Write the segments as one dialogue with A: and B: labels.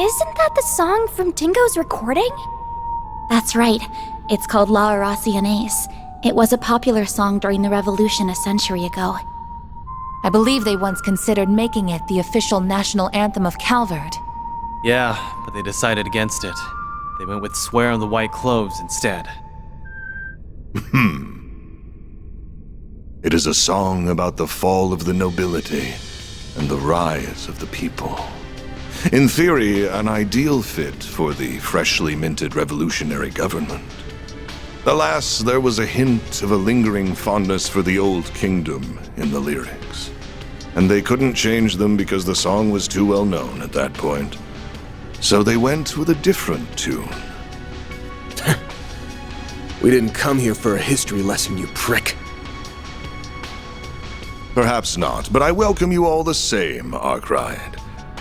A: Isn't that the song from Tingo's recording? That's right. It's called La Oraciones. It was a popular song during the revolution a century ago.
B: I believe they once considered making it the official national anthem of Calvard.
C: Yeah, but they decided against it. They went with Swear on the White Cloves instead.
D: It is a song about the fall of the nobility and the rise of the people. In theory, an ideal fit for the freshly minted revolutionary government. Alas, there was a hint of a lingering fondness for the old kingdom in the lyrics. And they couldn't change them because the song was too well known at that point. So they went with a different tune.
E: We didn't come here for a history lesson, you prick.
D: Perhaps not, but I welcome you all the same, Arkwright.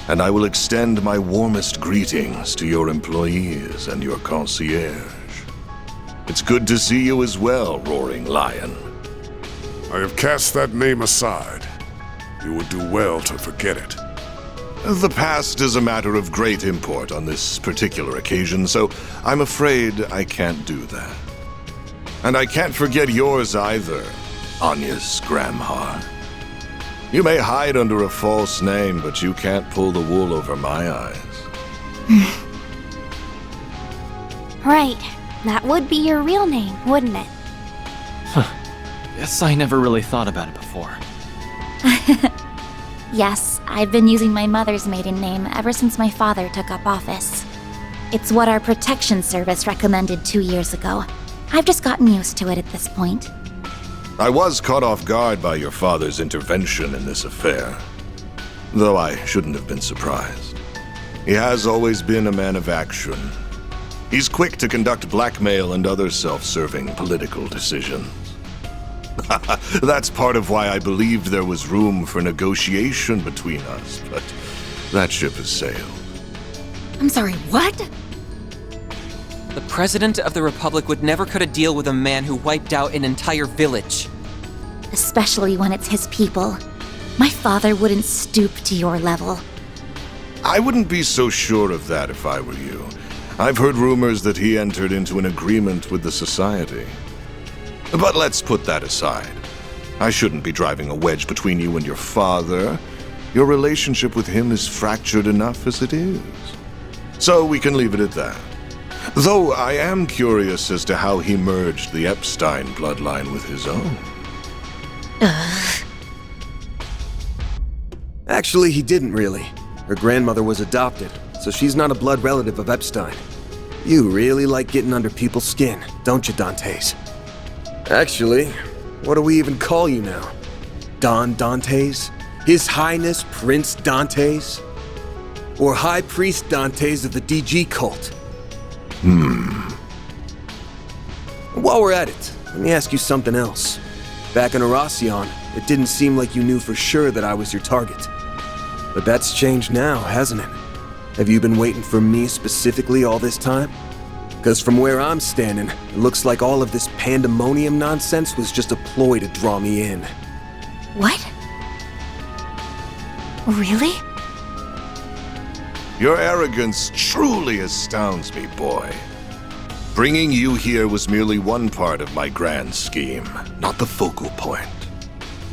D: And I will extend my warmest greetings to your employees and your concierge. It's good to see you as well, Roaring Lion.
F: I have cast that name aside. You would do well to forget it.
D: The past is a matter of great import on this particular occasion, so I'm afraid I can't do that. And I can't forget yours either, Anya's Gramhar. You may hide under a false name, but you can't pull the wool over my eyes.
A: Right. That would be your real name, wouldn't it?
C: Guess I never really thought about it before.
A: Yes, I've been using my mother's maiden name ever since my father took up office. It's what our protection service recommended 2 years ago. I've just gotten used to it at this point.
D: I was caught off guard by your father's intervention in this affair, though I shouldn't have been surprised. He has always been a man of action. He's quick to conduct blackmail and other self-serving political decisions. That's part of why I believed there was room for negotiation between us, but that ship has sailed.
B: I'm sorry, what?
G: The President of the Republic would never cut a deal with a man who wiped out an entire village.
A: Especially when it's his people. My father wouldn't stoop to your level.
D: I wouldn't be so sure of that if I were you. I've heard rumors that he entered into an agreement with the Society. But let's put that aside. I shouldn't be driving a wedge between you and your father. Your relationship with him is fractured enough as it is. So we can leave it at that. Though I am curious as to how he merged the Epstein bloodline with his own.
E: Actually, he didn't really. Her grandmother was adopted, so she's not a blood relative of Epstein. You really like getting under people's skin, don't you, Dantes? Actually, what do we even call you now? Don Dantes? His Highness Prince Dantes? Or High Priest Dantes of the DG cult? While we're at it, let me ask you something else. Back in Oracion, it didn't seem like you knew for sure that I was your target. But that's changed now, hasn't it? Have you been waiting for me specifically all this time? Because from where I'm standing, it looks like all of this pandemonium nonsense was just a ploy to draw me in.
A: What? Really?
D: Your arrogance truly astounds me, boy. Bringing you here was merely one part of my grand scheme, not the focal point.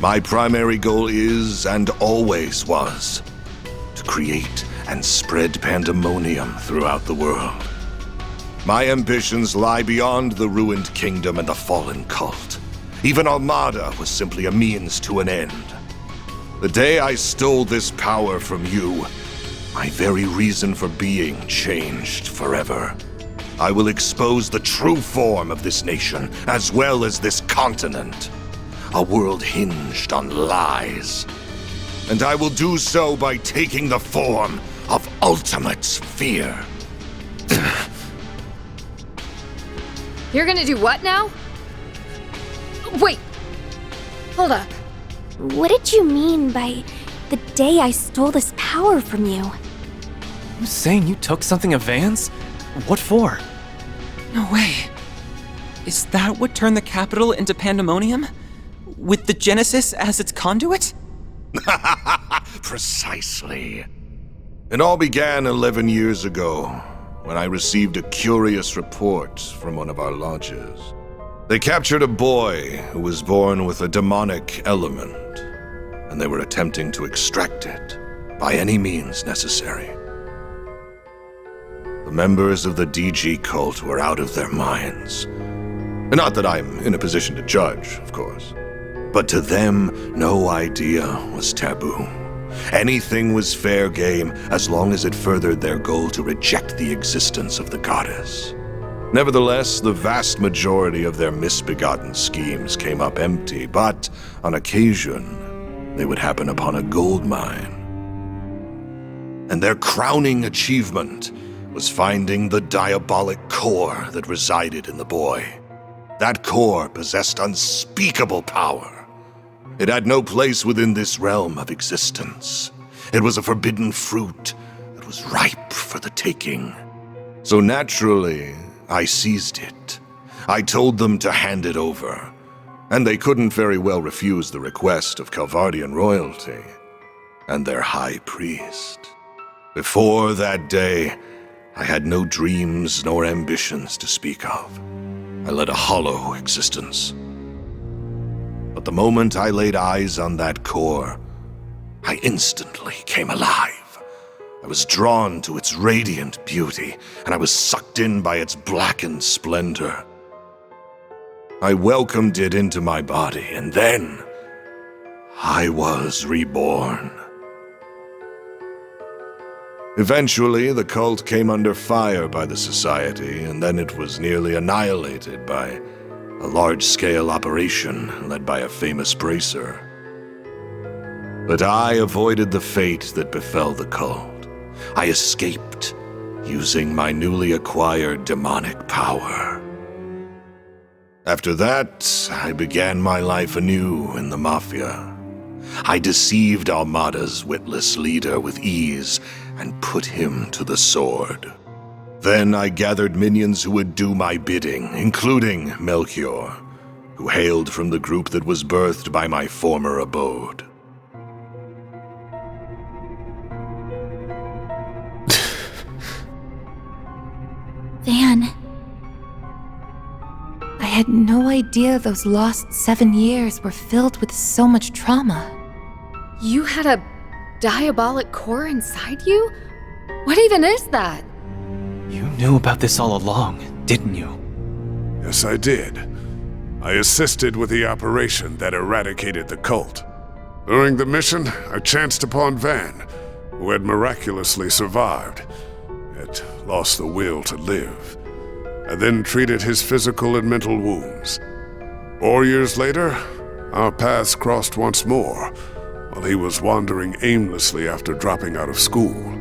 D: My primary goal is, and always was, to create and spread pandemonium throughout the world. My ambitions lie beyond the ruined kingdom and the fallen cult. Even Armada was simply a means to an end. The day I stole this power from you, my very reason for being changed forever. I will expose the true form of this nation, as well as this continent. A world hinged on lies. And I will do so by taking the form of ultimate fear.
H: You're gonna do what now? Wait! Hold up.
A: What did you mean by the day I stole this power from you?
C: You saying you took something of Van's? What for?
G: No way. Is that what turned the capital into pandemonium? With the Genesis as its conduit?
D: Precisely. It all began 11 years ago, when I received a curious report from one of our lodges. They captured a boy who was born with a demonic element, and they were attempting to extract it by any means necessary. The members of the DG cult were out of their minds. Not that I'm in a position to judge, of course, but to them, no idea was taboo. Anything was fair game as long as it furthered their goal to reject the existence of the goddess. Nevertheless, the vast majority of their misbegotten schemes came up empty, but on occasion, they would happen upon a gold mine. And their crowning achievement was finding the diabolic core that resided in the boy. That core possessed unspeakable power. It had no place within this realm of existence. It was a forbidden fruit that was ripe for the taking. So naturally, I seized it. I told them to hand it over, and they couldn't very well refuse the request of Calvardian royalty and their high priest. Before that day, I had no dreams nor ambitions to speak of. I led a hollow existence. But the moment I laid eyes on that core, I instantly came alive. I was drawn to its radiant beauty, and I was sucked in by its blackened splendor. I welcomed it into my body, and then I was reborn. Eventually, the cult came under fire by the Society, and then it was nearly annihilated by a large-scale operation led by a famous bracer. But I avoided the fate that befell the cult. I escaped using my newly acquired demonic power. After that, I began my life anew in the Mafia. I deceived Armada's witless leader with ease and put him to the sword. Then I gathered minions who would do my bidding, including Melchior, who hailed from the group that was birthed by my former abode.
A: Van,
B: I had no idea those lost 7 years were filled with so much trauma.
H: You had a diabolic core inside you? What even is that?
C: You knew about this all along, didn't you?
F: Yes, I did. I assisted with the operation that eradicated the cult. During the mission, I chanced upon Van, who had miraculously survived, yet lost the will to live. I then treated his physical and mental wounds. 4 years later, our paths crossed once more, while he was wandering aimlessly after dropping out of school.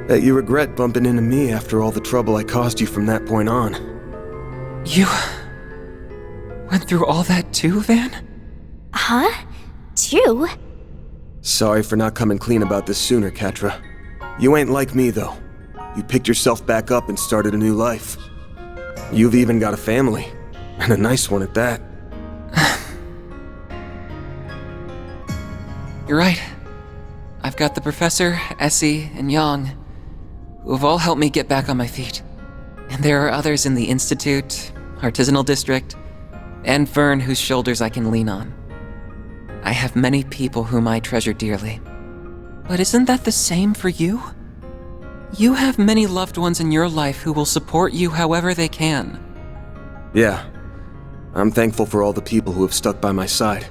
E: Bet you regret bumping into me after all the trouble I caused you from that point on.
G: You went through all that too, Van?
A: huh? Two?
E: Sorry for not coming clean about this sooner, Catra. You ain't like me, though. You picked yourself back up and started a new life. You've even got a family, and a nice one at that.
G: You're right. I've got the Professor, Essie, and Yang, who have all helped me get back on my feet. And there are others in the Institute, Artisanal District, and Vern whose shoulders I can lean on. I have many people whom I treasure dearly. But isn't that the same for you? You have many loved ones in your life who will support you however they can.
E: Yeah. I'm thankful for all the people who have stuck by my side.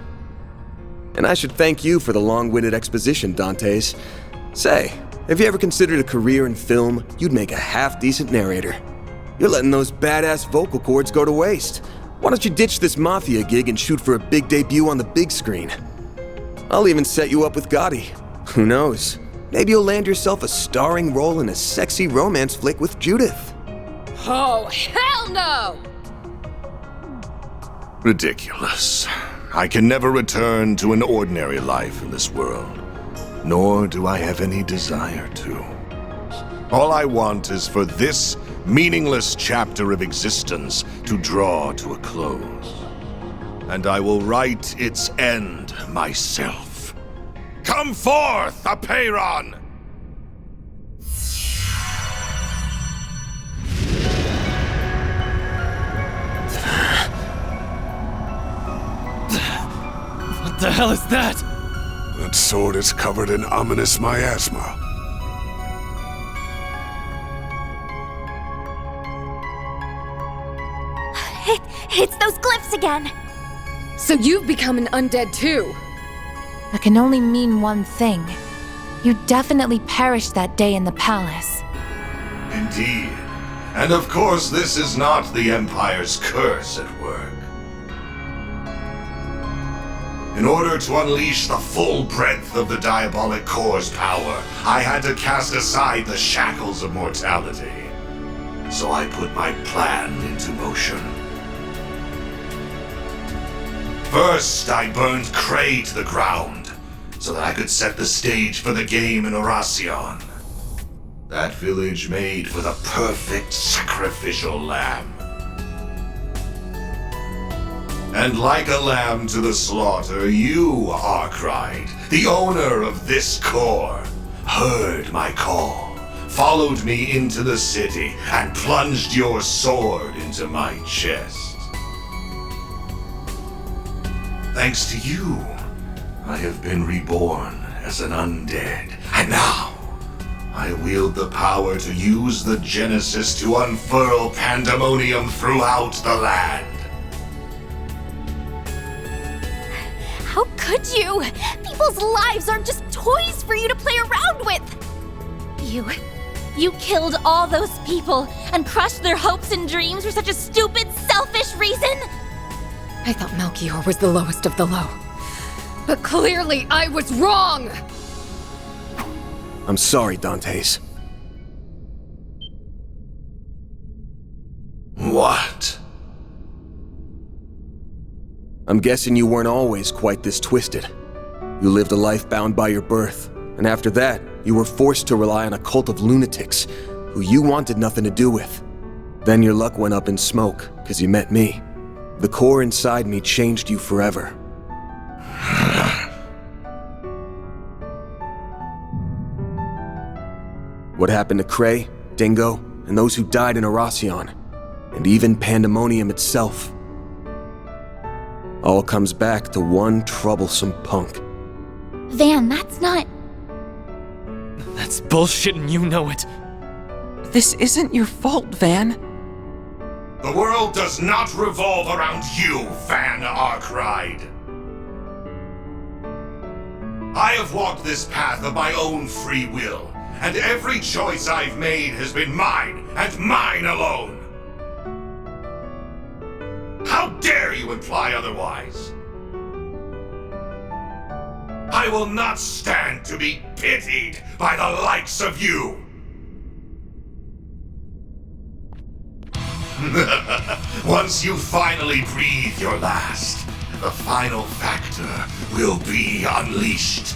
E: And I should thank you for the long-winded exposition, Dantes. Say, have you ever considered a career in film? You'd make a half-decent narrator. You're letting those badass vocal cords go to waste. Why don't you ditch this Mafia gig and shoot for a big debut on the big screen? I'll even set you up with Gotti. Who knows? Maybe you'll land yourself a starring role in a sexy romance flick with Judith.
H: Oh, hell no!
D: Ridiculous. I can never return to an ordinary life in this world, nor do I have any desire to. All I want is for this meaningless chapter of existence to draw to a close. And I will write its end myself. Come forth, Apeiron!
C: the hell is that?
F: That sword is covered in ominous miasma.
A: It's those glyphs again!
H: So you've become an undead too?
B: That can only mean one thing. You definitely perished that day in the palace.
D: Indeed. And of course, this is not the Empire's curse at work. In order to unleash the full breadth of the Diabolic Core's power, I had to cast aside the shackles of mortality. So I put my plan into motion. First, I burned Cray to the ground, so that I could set the stage for the game in Oracion. That village made for the perfect sacrificial lamb. And like a lamb to the slaughter, you, Arkwright, the owner of this core, heard my call, followed me into the city, and plunged your sword into my chest. Thanks to you, I have been reborn as an undead, and now I wield the power to use the Genesis to unfurl pandemonium throughout the land.
A: How could you? People's lives aren't just toys for you to play around with! You killed all those people and crushed their hopes and dreams for such a stupid, selfish reason?
H: I thought Melchior was the lowest of the low. But clearly I was wrong!
E: I'm sorry, Dantes.
D: What?
E: I'm guessing you weren't always quite this twisted. You lived a life bound by your birth, and after that, you were forced to rely on a cult of lunatics who you wanted nothing to do with. Then your luck went up in smoke, because you met me. The core inside me changed you forever. What happened to Cray, Dingo, and those who died in Oracion, and even Pandemonium itself, all comes back to one troublesome punk.
A: Van, that's not...
C: That's bullshit and you know it.
G: This isn't your fault, Van.
D: The world does not revolve around you, Van Arkwright. I have walked this path of my own free will, and every choice I've made has been mine, and mine alone. How dare you imply otherwise? I will not stand to be pitied by the likes of you. Once you finally breathe your last, the final factor will be unleashed.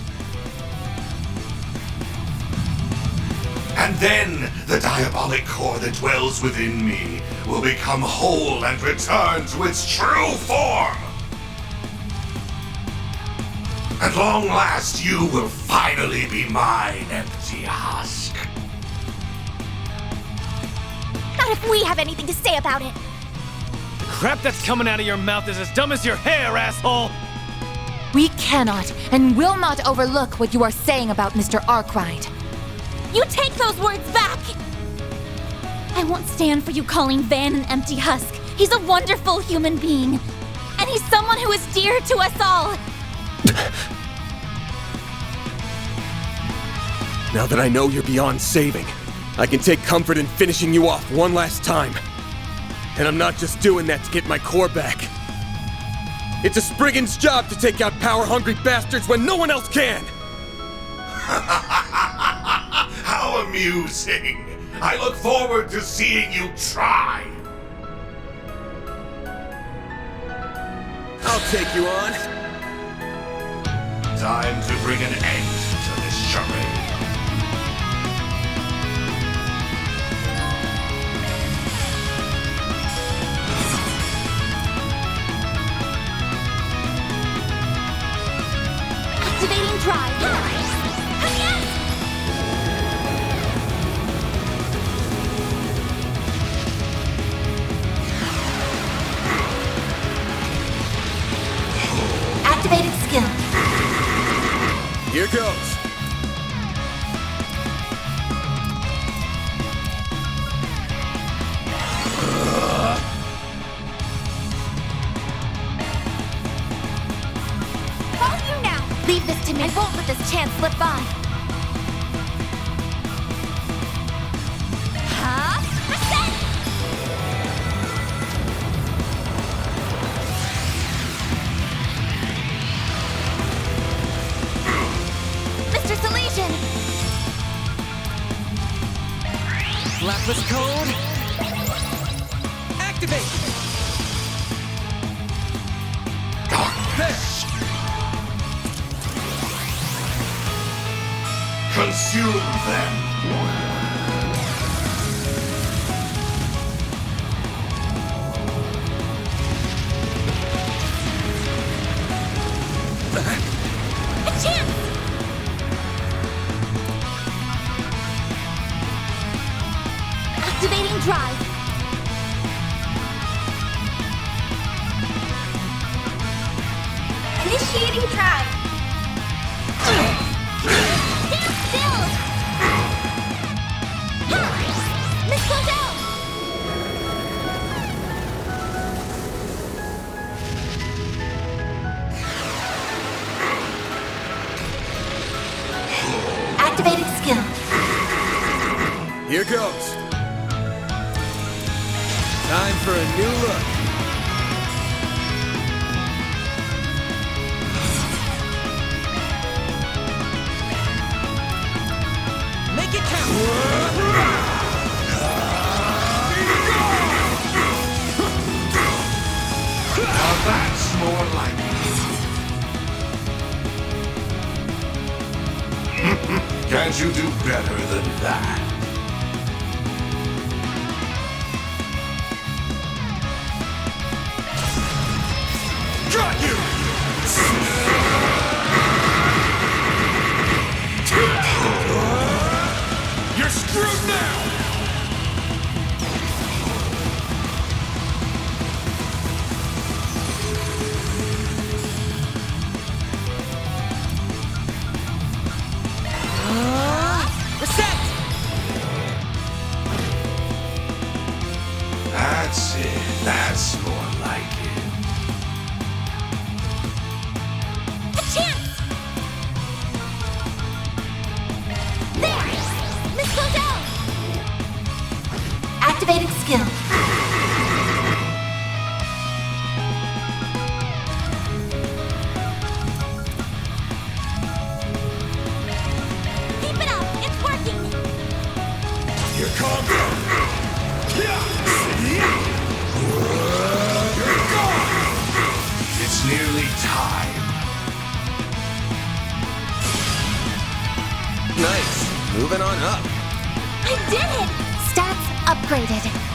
D: And then the diabolic core that dwells within me will become whole and return to its true form. At long last, you will finally be mine, empty husk.
A: Not if we have anything to say about it!
C: The crap that's coming out of your mouth is as dumb as your hair, asshole!
B: We cannot and will not overlook what you are saying about Mr. Arkwright.
A: You take those words back! I won't stand for you calling Van an empty husk. He's a wonderful human being. And he's someone who is dear to us all.
E: Now that I know you're beyond saving, I can take comfort in finishing you off one last time. And I'm not just doing that to get my core back. It's a Spriggan's job to take out power-hungry bastards when no one else can!
D: How amusing! I look forward to seeing you try!
E: I'll take you on.
D: Time to bring an end to this charade.
A: Activating drive. Activated skill.
E: goes.
A: Follow you now! Leave this to me. I won't let this chance slip by. Huh? Reset! Mr. Salesian!
G: Blacklist code. Activate!
D: Darkness. Consume them.
A: A chance! Activating drive. Initiating drive. Stand still! Miss Cordell! Activating skill.
E: Here goes. Time for a new look.
G: Make it count!
D: Now that's more like it. Can't you do better than that? Got you! You're screwed now!
G: Reset!
D: That's it. That's more like it.
A: A chance! There! Miss Cordell! Activating skill. Keep it up! It's working!
D: Here comes You're gone! It's nearly time.
E: Nice. Moving on up.
A: I did it! Stats upgraded.